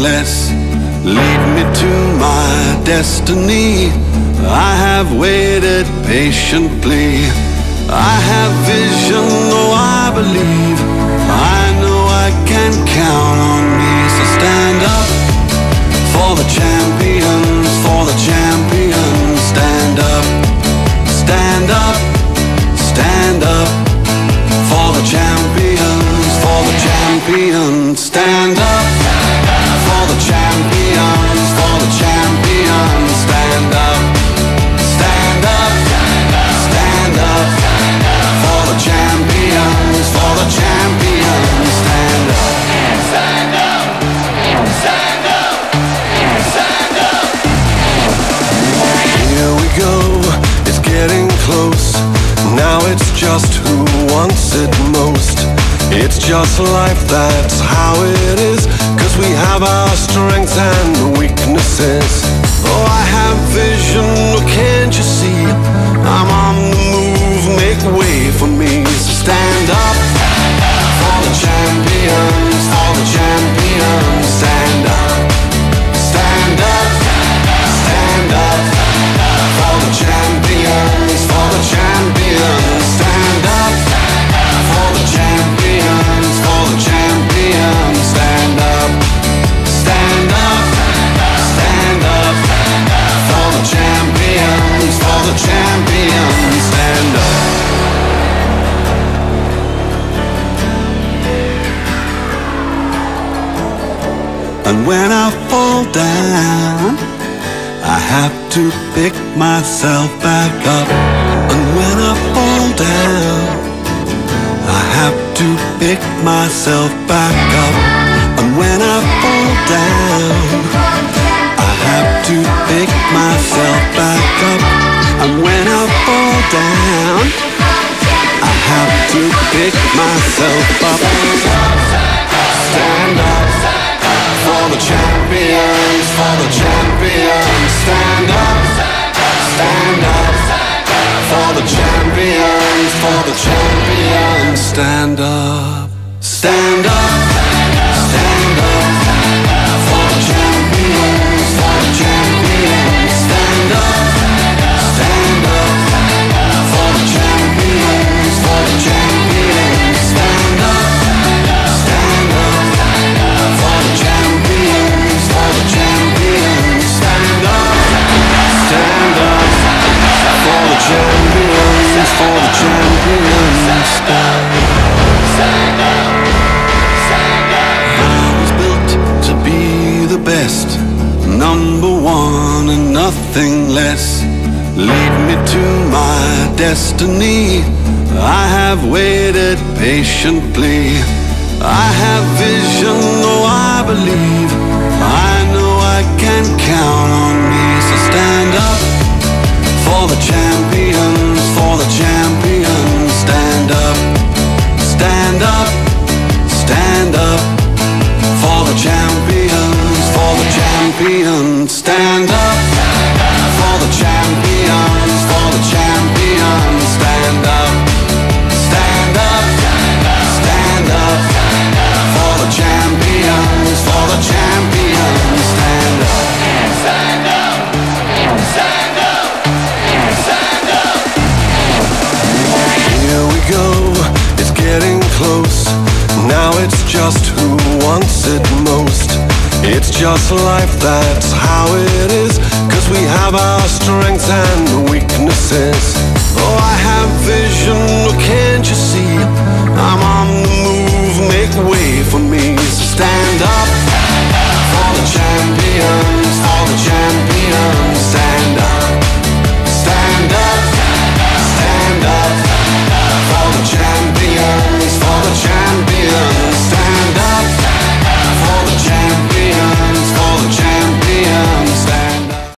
less. Lead me to my destiny. I have waited patiently. I have vision, oh I believe. I know I can count on me. So stand up for the champions, for the champions. Stand up, stand up, stand up for the champions, for the champions. Stand up for the champions, for the champions. Stand up, stand up, stand up for the champions, for the champions. Stand up, stand up, stand up, stand up. Here we go, it's getting close. Now it's just who wants it most. It's just life, that's how it is. 'Cause we have our strengths and weaknesses. Oh, I have vision, oh, can't you see? I'm on the move, make way for me. So stand up for the champions, for the champions. Stand up, stand up, stand up for the champions, for the champions. Stand up for the champions, for the champions. Stand up, stand up, stand up for the champions, for the champions. Stand up. And when I fall down, I have to pick myself back up. And when I fall down, I have to pick myself back up. And when I fall down, I have to pick myself back up. And when I fall down, I have to pick myself up. Stand up for the champions, for the champions. Stand up, stand up for the champions, for the champions. Stand up, stand up, stand up for the champions, for the champions. Stand up, stand up for the champions, for the champions. Stand up, stand up for the champions, for the champions. Stand up, stand up for the champions, for the champions. Stand up, stand up. I was built to be the best, number one and nothing less. Lead me to my destiny. I have waited patiently. I have vision, oh I believe. I know I can count on me. So stand up for the champions, for the champions. Stand up, stand up, stand up for the champions, for the champions. Stand up for the champions, for the champions. Stand up, stand up, stand up for the champions, for the champions. Stand up, stand up, stand up, stand up. Here we go, it's getting close. Now it's just who wants it most. It's just life, that's how it is. 'Cause we have our strengths and weaknesses. Oh, I have vision,